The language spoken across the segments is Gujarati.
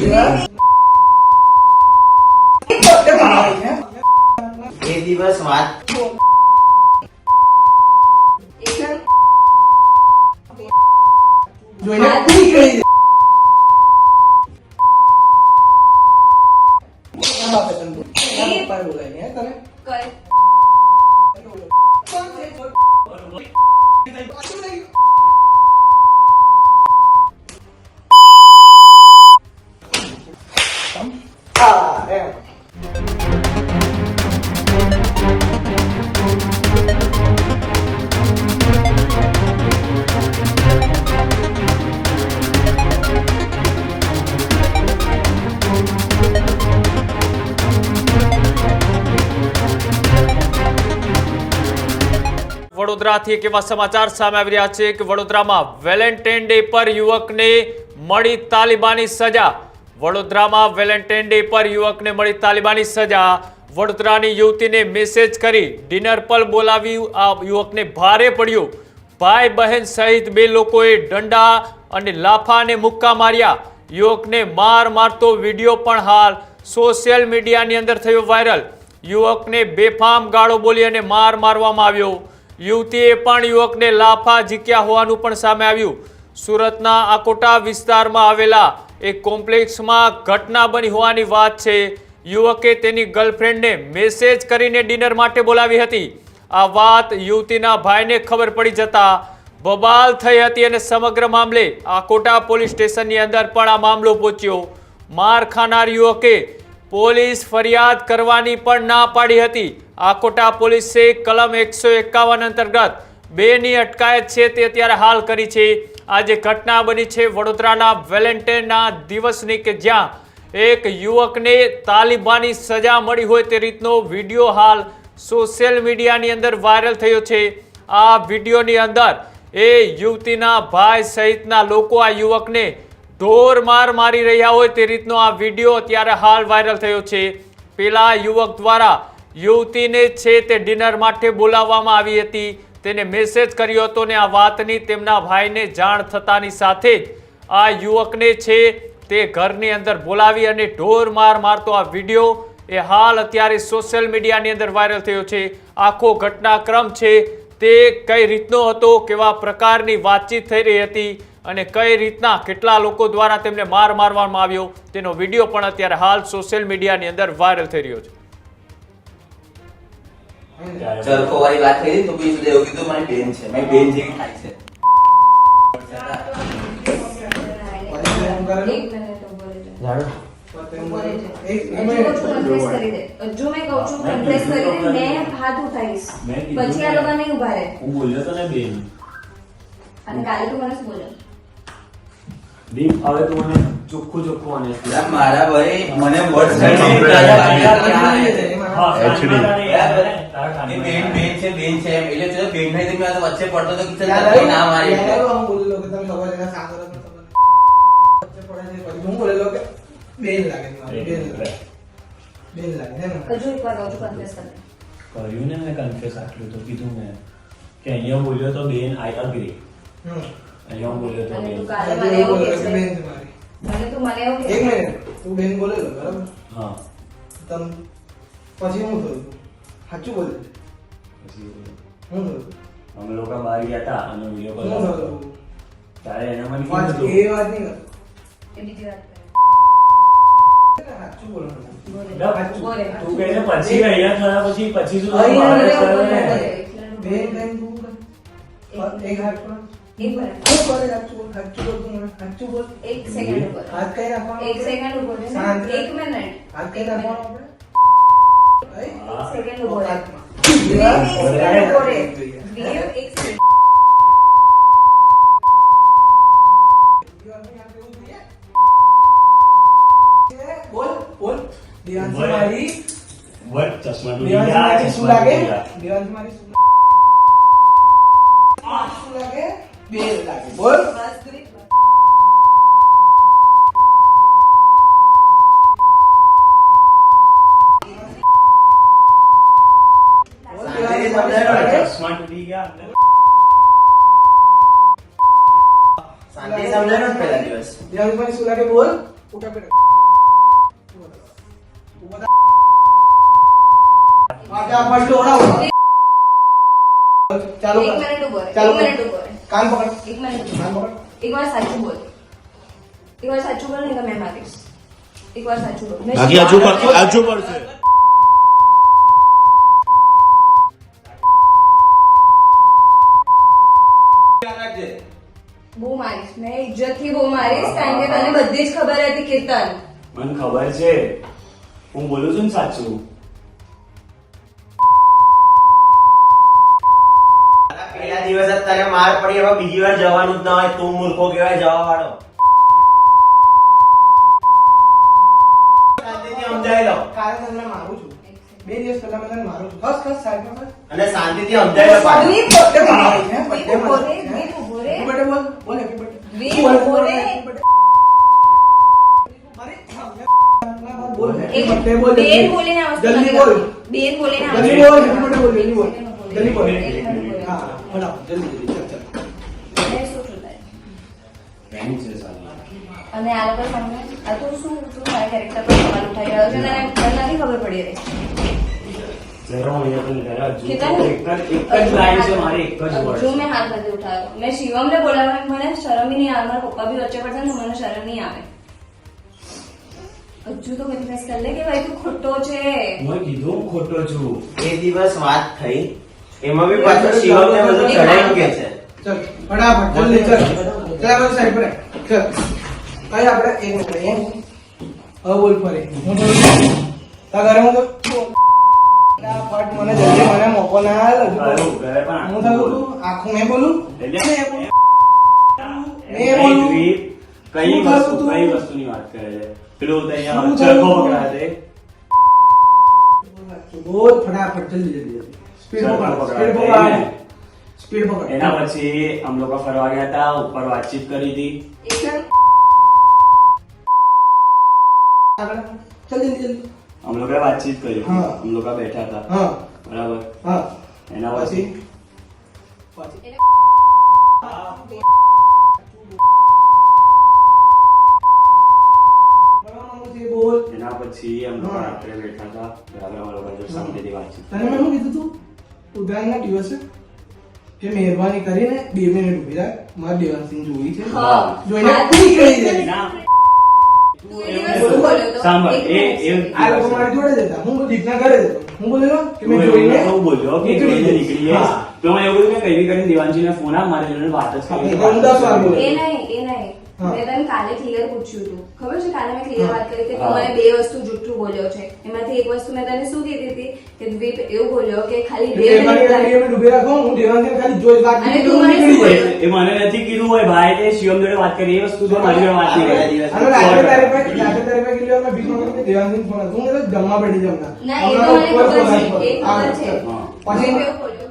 એ દિવસ વાત જોઈને પૂરી કરી દે. બાપે તને બાપા બોલાય ને તને કઈ વડોદરાથી એક એવા સમાચાર સામે આવી રહ્યા છે કે વડોદરામાં વેલેન્ટાઇન ડે પર યુવકને મળી તાલિબાની સજા. વડોદરામાં વેલેન્ટાઇન ડે પર યુવકને મળી તાલિબાની સજા. વડોદરાની યુવતીને મેસેજ કરી ડિનર પર બોલાવી આ યુવકને ભારે પડ્યું. ભાઈ બહેન સહિત બે લોકોએ દંડા અને લાફા અને મુક્કા માર્યા. યુવકને મારતો વિડીયો પણ હાલ સોશિયલ મીડિયાની અંદર થયો વાયરલ. યુવકને બેફામ ગાળો બોલી અને મારવામાં આવ્યો. યુવતીએ પણ યુવકને લાફા ઝીક્યા હોવાનું પણ સામે આવ્યું. સુરતના આકોટા વિસ્તારમાં આવેલા એક કોમ્પ્લેક્સમાં ઘટના બની હોવાની વાત છે. યુવકે તેની ગર્લફ્રેન્ડને મેસેજ કરીને ડિનર માટે બોલાવી હતી. આ વાત યુવતીના ભાઈને ખબર પડી જતા બબાલ થઈ હતી અને સમગ્ર મામલે આકોટા પોલીસ સ્ટેશનની અંદર પણ આ મામલો પહોંચ્યો. માર ખાનાર યુવકે પોલીસ ફરિયાદ કરવાની પણ ના પાડી હતી. આકોટા પોલીસે કલમ 151 અંતર્ગત બેની અટકાયત છે તે અત્યારે હાલ કરી છે. આજે ઘટના બની છે વડોદરાના વેલેન્ટાઇનના દિવસની કે જ્યાં એક યુવકને તાલિબાની સજા મળી હોય તે રીતનો વિડીયો હાલ સોશિયલ મીડિયાની અંદર વાયરલ થયો છે. આ વિડીયોની અંદર એ યુવતીના ભાઈ સહિતના લોકો આ યુવકને ઢોર મારી રહ્યા હોય તે રીતનો આ વિડીયો અત્યારે હાલ વાયરલ થયો છે. પેલા યુવક દ્વારા યુવતીને છે તે ડિનર માટે બોલાવવામાં આવી હતી. તેને મેસેજ કર્યો હતો ને આ વાતની તેમના ભાઈને જાણ થતાની સાથે જ આ યુવકને છે તે ઘરની અંદર બોલાવી અને ઢોર મારતો આ વિડીયો એ હાલ અત્યારે સોશિયલ મીડિયાની અંદર વાયરલ થયો છે. આખો ઘટનાક્રમ છે તે કઈ રીતનો હતો, કેવા પ્રકારની વાતચીત થઈ રહી હતી અને કઈ રીતના કેટલા લોકો દ્વારા તેમને મારવામાં આવ્યો તેનો વિડીયો પણ અત્યારે હાલ સોશિયલ મીડિયાની અંદર વાયરલ થઈ રહ્યો છે. ચરખો વાળી વાત કરી તો બીજું એવું કીધું મારી બેન છે, મારી બેન જેવી થાય છે. મારા ભાઈ મને બેન છે એટલે બેન નહીં વચ્ચે પડતો તો ના મારી હું બોલેલો કે બેન લાગે કર્યું ને મેં કન્ફેસ આટલું તો કીધું મેં કે અહીંયા બોલ્યો તો બેન આઈ અગ્રી. અહીંયા બોલ્યો તો બેન. એક મિનિટ તું બેન બોલેલો બરાબર? હા. પછી હું થયું સાચું બોલે પછી હું થયું અમે લોકો બહાર ગયા હતા અને વિડીયો કોલ હું થયું ત્યારે એનામાં એ વાત નહીં સાચું બોલવાનું. તું કહે છે પછી અહીંયા થયા પછી શું બેન કઈ તું એક હાથ પર એક બોલ સાચું બોલ તું મને સાચું બોલ. એક સેકન્ડ ઉપર હાથ કઈ રાખવાનો? એક સેકન્ડ ઉપર શાંત રહે. એક મિનિટ હાથ કઈ રાખવાનો આપણે? એક સેકન્ડ ઉપર હાથમાં. બોલ બોલ દેવાંશી મારી વટ ચશ્મા તૂટી દેવાંશી ગયા, મારી શું ચશ્મા લાગે? તૂટી ગયા. દેવાંશી મારી શું લાગે? બેન લાગે. બોલ ચશ્મા તૂટી ગયા. શાંતિ સમજાય ને પહેલા દિવસ. દેવાંશી મારી શું લાગે? બોલ ઉઠા બેટા. ત્યાં પલટો ઓળાવો. ચાલુ એક કર. મિનિટ ઉભો રહે, ચાલુ એક કર. મિનિટ ઉભો રહે. કાન પકડ. એક મિનિટ ઉભો કાન રહે. પકડ. એક વાર સાચું બોલ. એક વાર સાચું બોલ નહીં તો મેં મારીશ. એક વાર સાચું બોલ. મેં બાકી હજુ પડશે. બહુ મારીશ. મેં ઇજ્જતથી બહુ મારીશ કારણ કે તને બધી જ ખબર હતી કીર્તન. મને ખબર છે હું બોલું છું ને સાચું. પહેલા દિવસ જ તને માર પડી, હવે બીજી વાર જવાનું જ ના હોય. તું મૂર્ખો કહેવાય જવા વાળો. શાંતિથી સમજાવી લો કાલે તને મારું છું. 2 દિવસ પહેલા મેં તને મારું છું. ખસ ખસ સાઈડમાં ખસ. અને શાંતિથી સમજાવી લો પાછું. વીર પટ્ટે મારી છે, વીર પટ્ટે ઉભો મારી રહે, છે. વીર ઉભો રહે. Happy birthday બોલ. બોલ happy birthday. વીર બોલ, ઉભો બોલ, રહે. happy birthday. મારી બોલ happy એક birthday બોલ. બેન બોલીને આ વસ્તુ જલ્દી નથી બોલ. કરતી. બેન બોલીને આ જલ્દી વસ્તુ બોલ, નથી happy birthday બોલ, જલ્દી બોલ. જલ્દી બોલ. એક મિનિટ બોલ. હા, બોલાવો, જલ્દી જલ્દી ચલ ચલ. મેં શું છું તારે? એમ છે સાલા. અને આ લોકો સામે આ તો શું તું તારા કેરેક્ટર પર સવાલ ઉઠાઈ રહ્યો છે અને તને નથી ખબર પડી રહી. જરા હું અહીંયા પણ જરા હજુ કેટલા? તો એક જ લાઈન છે મારી, એક જ હજુ word મેં છે. હાથ નથી ઉઠાવ્યો. મેં શિવમને બોલાવ્યો. મને શરમ બી નહીં આવે. મારા પપ્પા બી વચ્ચે પડશે ને તો મને શરમ નહીં આવે. હજુ તો કન્ફેસ કર લે કે ભાઈ તું ખોટો છે. મેં કીધું હું ખોટો છું. એ દિવસ વાત થઈ, એમાં બી પાછો શિવમને બધું ચડાઈ કે છે. ચલ ફટાફટ જલ્દી ચલ. ચલ આપણે સાઈડ પર ચલ. કઈ આપણે એક મિનિટ હવે બોલ ફરી. હું તો તા ઘરે હું તો ફટાફટ મને જલ્દી મને મોકો ના આલ હજુ હારું, બોલું. ઘરે પણ હું થયું તું આખું મેં બોલું એટલે મેં બોલું. કઈ બોલું. રીત, કઈ શું વસ્તુ થયું તું? કઈ વસ્તુની વાત કરે છે? પેલું તો અહીંયા શું ચરખો થયું તું? પકડાય છે. બોલ ફટાફટ જલ્દી જલ્દી સ્પીડ ચરખો પકડ પકડાય સ્પીડ છે, પકડ એને. સ્પીડ પકડ એના પછી અમે લોકો ફરવા ગયા હતા, ઉપર વાતચીત કરી હતી. આગળ ચલ જલ્દી જલ્દી અમે લોકોએ વાતચીત કરી હતી. હા. અમે લોકો બેઠા હતા, હા બરાબર. હા એના પછી પછી બોલ એના પછી અમે લોકો હા. રાત્રે બેઠા હતા, બરાબર. અમે લોકો જો શાંતિથી વાતચીત તને મેં શું કીધું તું ઉત્તરાયણના દિવસે કે મહેરબાની કરીને 2 મિનિટ ઊભી રાખ મારે દેવાંશિંહ જોઈ છે હા. જોઈને નીકળી જાય ના, તું એ દિવસ શું બોલ્યો તો? સાંભળ, એક એ મિનિટ. આ લોકો મારી જોડે જ હતા હું દીપના ઘરે જ હતો હું બોલેલો કે મેં તું જોઈને એવું બોલ્યો કે નીકળી જોઈને જઈશ. નીકળી જઈશ. હા. તો મેં એવું કહ્યું કે કઈ બી કરીને દિવાનજીને ફોન આપ, મારી જોડે વાત જ હા, કરી. તો હું 10 વાર બોલ્યો. એ નહીં. હા. મેં તને કાલે ક્લિયર પૂછ્યું હતું. ખબર છે કાલે મેં ક્લિયર હા. વાત કરી કે તું હા. મને 2 વસ્તુ જુઠ્ઠું બોલ્યો છે. એમાંથી એક વસ્તુ મેં તને શું કીધી હતી કે દ્વીપ એવું બોલ્યો કે ખાલી 2 મહેરબાની મિનિટ કરીને 2 મિનિટ ઊભી રાખો હું દેવાંશિંહ ખાલી જોઈ વાત અને કરી તું તો મને નીકળી શું જાય બોલ્યો? એ મને નથી કીધું હોય ભાઈ, તે શિવમ જોડે વાત કરી, એ વસ્તુ તો મારી જોડે વાત નહીં કરી. અને રાત્રે તારે પાસે કેટલી વાર મેં ભીખ માંગી કે દેવાંશિંહ ફોન હતો. હું કીધું જમવા બેઠી જમના ના, એ તો મને ખબર છે. એ ખબર છે. હા. પછી દ્વીપ એવું બોલ્યો.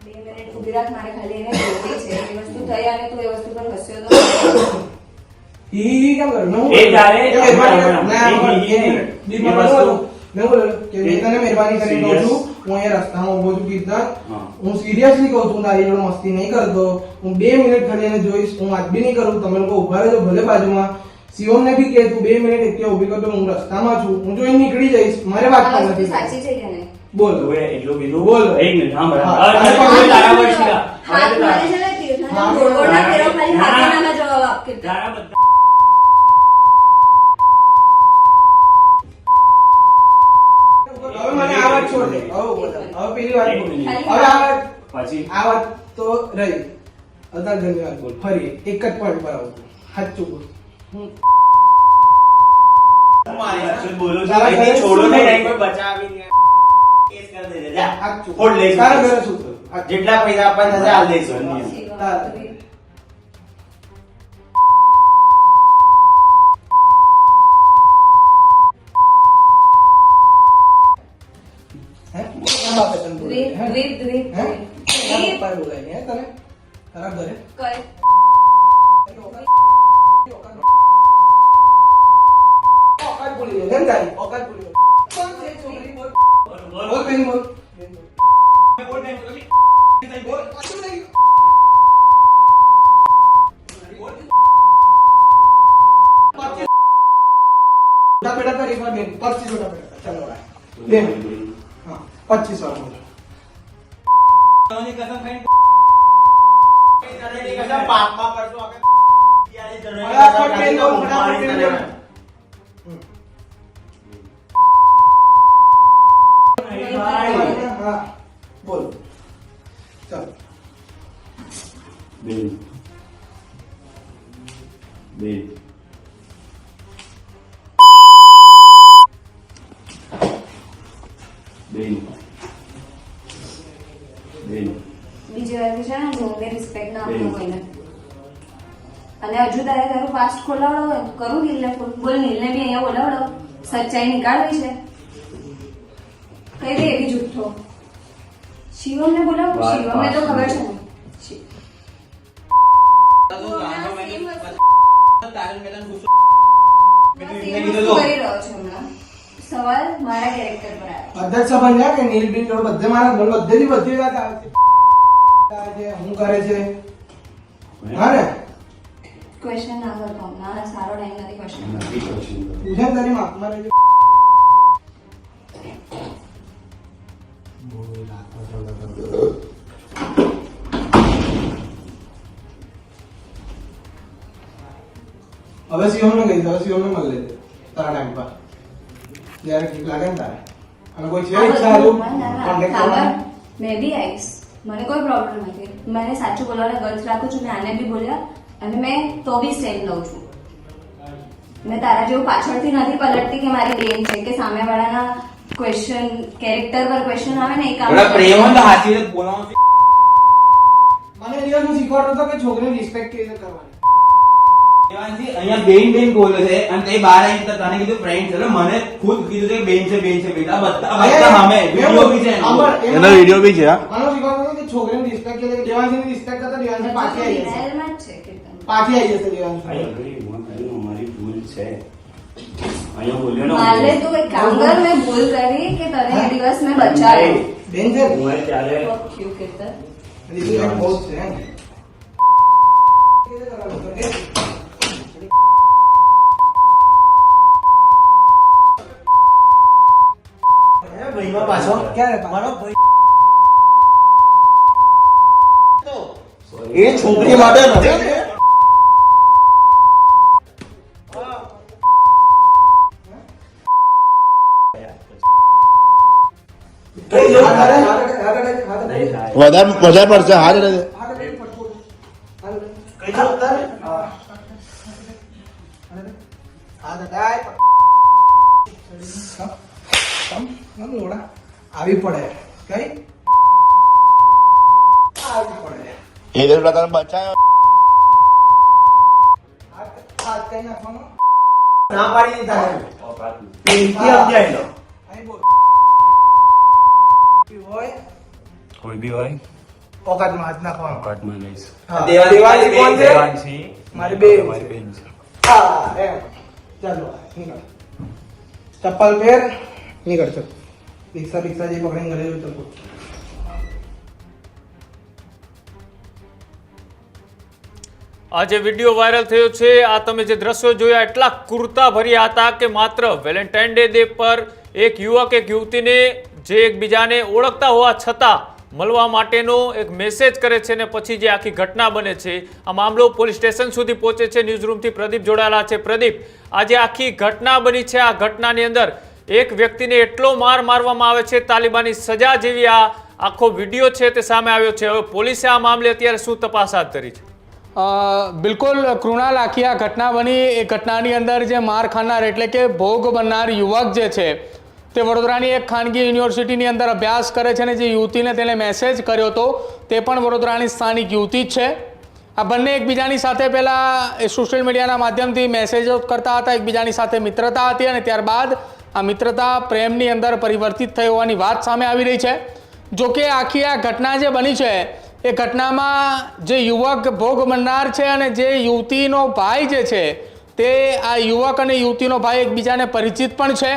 2 મિનિટ ઊભી રાખ, મારે ખાલી એને જોવી છે. એ વસ્તુ થઈ અને તું એ વસ્તુ પર હસ્યો તો ઈ કેમ કર્યું? મેં એ તારે કે મહેરબાની ના, ના, એ ના, બીજી નહીં. દીપ એ માં વસ્તુ- બોલો. મેં બોલ્યો કે મેં તને મહેરબાની કરીને કહું Serious? છું હું અહીંયા રસ્તામાં ઉભો છું કીર્તન હા. હું સિરિયસલી કહું છું તારી જોડે મસ્તી નહીં કરતો હું 2 મિનિટ ખાલી એને જોઈશ હું વાત બી નહીં કરું તમે લોકો ઉભા રહેજો ભલે બાજુમાં શિવમને બી કે તું 2 મિનિટ એટલે ઊભી કરતો હું રસ્તામાં છું હું જોઈને નીકળી જઈશ મારે વાત આ પણ વસ્તુ નથી સાચી છે કે નહીં? બોલ તું એ એટલું કીધું. બોલ. એક મિનિટ, સાંભળ. હા. અરે, હા. તારા તારા પર શીખા. હાથ તારા- મારે છે ને તીર્થના હા. ગોળગોળના ફેરવો, ખાલી ના. હાથે નામાં જવાબ આપ કે તારા બધા હવે મને આ વાત છોડ દે હવે બોલ. હવે પેલી વાત બોલ. એક મિનિટ. હવે આ વાત પછી આ વાત તો રહી અત્યારે ધન્યવાદ બોલ ફરી એક જ પોઈન્ટ પર આવું સાચું બોલ હું સાચું બોલું છું. તારા ઘરે અહીંથી છોડો શું નહીં, થયું? અહીં કોઈ બચાવી નહીં. કેસ કરી દેજે, જા. સાચું ફોડ લઈશું. તારા ઘરે શું થયું? જેટલા પૈસા આપવાના થશે હાલ દઈશું. હે? કેમ બાપે તને બોલાવી? હે? દ્વીપ, દ્વીપ, હે? દ્વીપ. તારા પપ્પાએ બોલાવી, હે તને? તારા ઘરે? કઈ? ઓકાત બોલી ગયો, કેમ તારી? ઓકાત બોલી ગયો. કોણ છે છોકરી? બોલ. બોલ બેન, બોલ. બોલ. પાછું લઈ ગયો. બોલ. પચીસ. છોટા પેટા કરી એકવાર બેન. 25 છોટા પેટા. ચાલો, બેન. પાપમાં પડશો આપણે. ફટાફટ પેન બોલ, ફટાફટ પેન બોલ. હા બોલ ચાલ. બેન બેન બેન બેન બીજી વાર છે ને જોને રિસ્પેક્ટ ના આપતો કોઈને. અને હજુ તારે તારું પાસ્ટ ખોલાવડો કરું નીલને ફોન. બોલ નીલને બી અહીંયા બોલાવડો. સચ્ચાઈ નીકાળવી છે. કઈ દે એવી જુઠ્ઠો. શિવમને બોલાવો. શિવમને તો ખબર છે ને. કરી રહ્યો છે હમણાં. સવાલ મારા કેરેક્ટર પર આવ્યો. બધા જ સમજ્યા કે નીલ બિલ જોડે બધે મારા ઘર બધેથી બધી વાત આવે છે. હું કરે છે હા ને ક્વેશ્ચન ના કરતો હમણાં. સારો ટાઈમ નથી ક્વેશ્ચન. પૂછે તારી માફમાં રહેજો. હવે શિવમને કહી દે. હવે શિવમને મળી લેજે તારા ટાઈમ પર જ્યારે ઠીક લાગે ને તારે. અને કોઈ છે ઈચ્છા હાલું કોન્ટેક્ટ કરવાનો? મેં બી આવીશ. મને કોઈ પ્રોબ્લેમ નથી. મને સાચું બોલવાને ગર્લ્સ રાખું છું. મેં આને બી બોલ્યા અને મેં તો બી સ્ટેન્ડ લઉં છું. મેં તારા જેવું પાછળથી નથી પલટતી કે મારી બેન છે કે સામેવાળાના ક્વેશ્ચન કેરેક્ટર પર ક્વેશ્ચન આવે ને એ કામ પ્રેમ હોય તો હાથી બોલાવો. મને એ દિવસ હું શીખવાડતો હતો કે છોકરીની રિસ્પેક્ટ કેવી રીતે કરવાની. અહીંયા બેન બેન બોલે છે અને તે બહાર આવીને તને કીધું ફ્રેન્ડ છે. મને ખુદ કીધું છે કે બેન છે બેટા બધા સામે વિડિયો બી છે એનો વિડિયો બી છે. આનો શીખવાડતો હતો કે છોકરીની રિસ્પેક્ટ કેવી રીતે. દેવાંશીની રિસ્પેક્ટ કરતા દેવાંશી પાછી આવી જશે. રિયલમાં જ છે કીર્તન. પાછી આવી જશે દેવાંશી. અમારી ભૂલ છે અહીંયા બોલ્યો ને મારે તો એક કામ કર. મેં ભૂલ કરી કે તને એ દિવસ મેં બચાવ્યો. બેન છે હું ત્યારે Fuck you, કીર્તન. રિસ્પેક્ટ બહુ જ છે હે. કેવી રીતે કરવાનું છે? ભાઈમાં પાછો ક્યારે મારો ભાઈ એ છોકરી માટે રમે છે. વધારે પડશે હાથ રહે આવી પડે કઈ આવી પડે એ તને બચાયો હાથ કઈ નાખવાનો ના પાડી દીધા અહીં બોલ હોય કોઈ બી હોય ઓકાતમાં હાથ નાખવાનો. પાર્ટમાં લઈશ હા. દેવાંશી કોણ છે? દેવાંશી મારી બેન છે. મારી બેન છે. હા એમ ચાલો નીકળ ચપ્પલ પહેર નીકળ ચલ. રિક્ષા રિક્ષા જે પકડીને ઘરે જવું ચલ. આ જે વિડીયો વાયરલ થયો છે આ તમે જે દ્રશ્યો જોયા એટલા ક્રૂરતા ભર્યા હતા કે માત્ર વેલેન્ટાઇન ડે પર એક યુવક એક યુવતીને જે એકબીજાને ઓળખતા હોવા છતાં મળવા માટેનો એક મેસેજ કરે છે ને પછી જે આખી ઘટના બને છે આ મામલો પોલીસ સ્ટેશન સુધી પહોંચે છે. ન્યૂઝરૂમથી પ્રદીપ જોડાયેલા છે. પ્રદીપ, આજે આખી ઘટના બની છે. આ ઘટનાની અંદર એક વ્યક્તિને એટલો માર મારવામાં આવે છે તાલિબાની સજા જેવી આ આખો વિડીયો છે તે સામે આવ્યો છે. હવે પોલીસે આ મામલે અત્યારે શું તપાસ હાથ ધરી છે? બિલકુલ કૃણાલ, આખી આ ઘટના બની. એ ઘટનાની અંદર જે માર ખાનાર એટલે કે ભોગ બનનાર યુવક જે છે તે વડોદરાની એક ખાનગી યુનિવર્સિટીની અંદર અભ્યાસ કરે છે અને જે યુવતીને તેને મેસેજ કર્યો હતો તે પણ વડોદરાની સ્થાનિક યુવતી જ છે. આ બંને એકબીજાની સાથે પહેલાં સોશિયલ મીડિયાના માધ્યમથી મેસેજો કરતા હતા. એકબીજાની સાથે મિત્રતા હતી અને ત્યારબાદ આ મિત્રતા પ્રેમની અંદર પરિવર્તિત થઈ હોવાની વાત સામે આવી રહી છે. જોકે આખી આ ઘટના જે બની છે એ ઘટનામાં જે યુવક ભોગ બનનાર છે અને જે યુવતીનો ભાઈ જે છે તે આ યુવક અને યુવતીનો ભાઈ એકબીજાને પરિચિત પણ છે,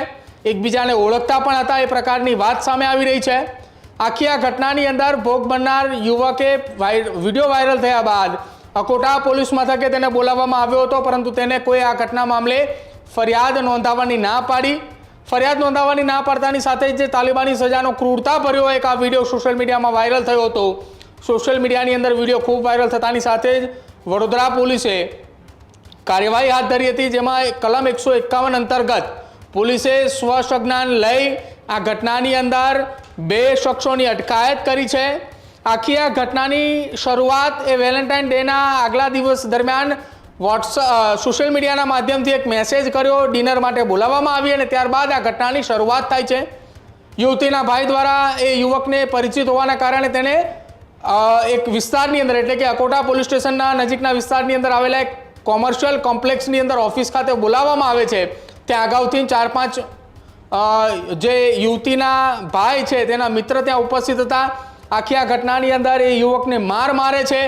એકબીજાને ઓળખતા પણ હતા. એ પ્રકારની વાત સામે આવી રહી છે. આખી આ ઘટનાની અંદર ભોગ બનનાર યુવકે વિડીયો વાયરલ થયા બાદ અકોટા પોલીસ મથકે તેને બોલાવવામાં આવ્યો હતો, પરંતુ તેને કોઈ આ ઘટના મામલે ફરિયાદ નોંધાવવાની ના પાડી. ફરિયાદ નોંધાવવાની ના પાડતાની સાથે જ જે તાલિબાની સજાનો ક્રૂરતાભર્યો એક આ વિડીયો સોશિયલ મીડિયામાં વાયરલ થયો હતો. સોશિયલ મીડિયાની અંદર વિડીયો ખૂબ વાયરલ થતાની સાથે જ વડોદરા પોલીસે કાર્યવાહી હાથ ધરી હતી, જેમાં કલમ 151 અંતર્ગત પોલીસે સ્વસંજ્ઞાન લઈ આ ઘટનાની અંદર 2 શખ્સોની અટકાયત કરી છે. આખી આ ઘટનાની શરૂઆત એ વેલેન્ટાઇન ડેના આગલા દિવસ દરમિયાન સોશિયલ મીડિયાના માધ્યમથી એક મેસેજ કર્યો, ડિનર માટે બોલાવવામાં આવી અને ત્યારબાદ આ ઘટનાની શરૂઆત થાય છે. યુવતીના ભાઈ દ્વારા એ યુવકને પરિચિત હોવાના કારણે તેને એક વિસ્તારની અંદર એટલે કે અકોટા પોલીસ સ્ટેશનના નજીકના વિસ્તારની અંદર આવેલા એક કોમર્શિયલ કોમ્પ્લેક્સની અંદર ઓફિસ ખાતે બોલાવવામાં આવે છે. ત્યાં અગાઉથી 4-5 જે યુવતીના ભાઈ છે તેના મિત્ર ત્યાં ઉપસ્થિત હતા. આખી આ ઘટનાની અંદર એ યુવકને માર મારે છે.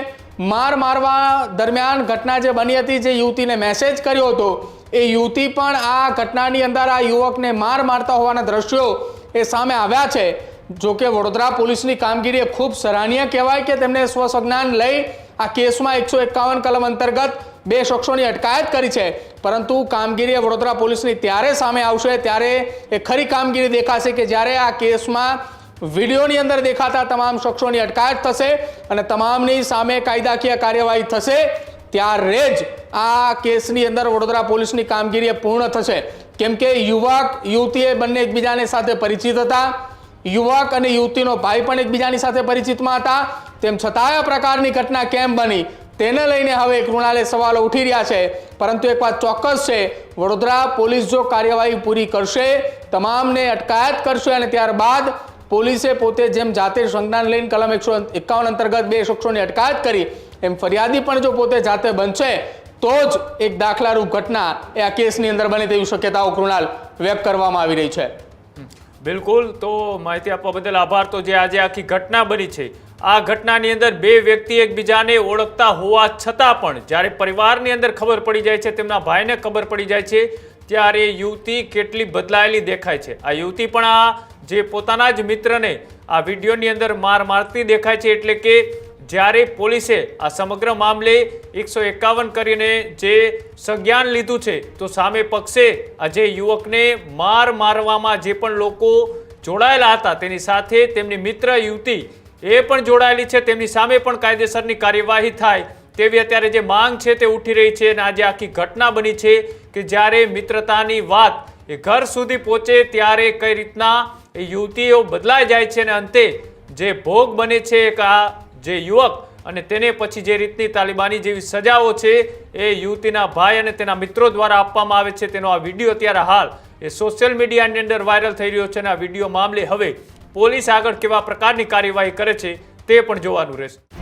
માર મારવા દરમિયાન ઘટના જે બની હતી, જે યુવતીને મેસેજ કર્યો હતો એ યુવતી પણ આ ઘટનાની અંદર આ યુવકને માર મારતા હોવાના દ્રશ્યો એ સામે આવ્યા છે. જોકે વડોદરા પોલીસની કામગીરી એ ખૂબ સરાહનીય કહેવાય કે તેમણે સ્વસંજ્ઞાન લઈ આ કેસમાં 151 કલમ અંતર્ગત 2 શખ્સોની અટકાયત કરી છે. પરંતુ કામગીરી વડોદરા પોલીસની ત્યારે સામે આવશે ત્યારે એ ખરી કામગીરી દેખાશે કે જ્યારે આ કેસમાં વિડીયોની અંદર દેખાતા તમામ શખ્સોની અટકાયત થશે અને તમામની સામે કાયદાકીય કાર્યવાહી થશે. ત્યારે જ આ કેસની અંદર વડોદરા પોલીસની કામગીરી પૂર્ણ થશે. કેમ કે યુવક યુવતીએ બંને એકબીજાની સાથે પરિચિત હતા. યુવક અને યુવતીનો ભાઈ પણ એકબીજાની સાથે પરિચિતમાં હતા. તેમ છતાં આ પ્રકારની ઘટના કેમ બની તેને લઈને હવે કૃણાલે સવાલો ઉઠી રહ્યા છે. પરંતુ એક વાત ચોક્કસ છે, વડોદરા પોલીસ જો કાર્યવાહી પૂરી કરશે, તમામને અટકાયત કરશે અને ત્યારબાદ પોલીસે પોતે જેમ જાતે સંજ્ઞાન લઈને કલમ 151 અંતર્ગત 2 શખ્સોની અટકાયત કરી, એમ ફરિયાદી પણ જો પોતે જાતે બનશે તો જ એક દાખલારૂપ ઘટના એ આ કેસની અંદર બને તેવી શક્યતાઓ કૃણાલ વ્યક્ત કરવામાં આવી રહી છે. બિલકુલ, તો માહિતી આપવા બદલ આભાર. તો જે આજે આખી ઘટના બની છે, આ ઘટનાની અંદર 2 વ્યક્તિ એકબીજાને ઓળખતા હોવા છતાં પણ જ્યારે પરિવારની અંદર ખબર પડી જાય છે, તેમના ભાઈને ખબર પડી જાય છે, ત્યારે યુવતી કેટલી બદલાયેલી દેખાય છે. આ યુવતી પણ આ જે પોતાના જ મિત્રને આ વિડીયોની અંદર માર મારતી દેખાય છે. એટલે કે જ્યારે પોલીસે આ સમગ્ર મામલે 151 કરીને જે સંજ્ઞાન લીધું છે, તો સામે પક્ષે આ જે યુવકને માર મારવામાં જે પણ લોકો જોડાયેલા હતા તેની સાથે તેમની મિત્ર યુવતી એ પણ જોડાયેલી છે, તેમની સામે પણ કાયદેસરની કાર્યવાહી થાય તેવી અત્યારે જે માંગ છે તે ઉઠી રહી છે. અને આજે આખી ઘટના બની છે કે જ્યારે મિત્રતાની વાત એ ઘર સુધી પહોંચે ત્યારે કઈ રીતના એ યુવતીઓ બદલાઈ જાય છે અને અંતે જે ભોગ બને છે આ જે યુવક અને તેને પછી જે રીતની તાલિબાની જેવી સજાઓ છે એ યુવતીના ભાઈ અને તેના મિત્રો દ્વારા આપવામાં આવે છે, તેનો આ વિડીયો અત્યારે હાલ એ સોશિયલ મીડિયાની અંદર વાયરલ થઈ રહ્યો છે. અને આ વિડીયો મામલે હવે પોલીસ આગળ કેવા પ્રકારની કાર્યવાહી કરે છે તે પણ જોવાનું રહેશે.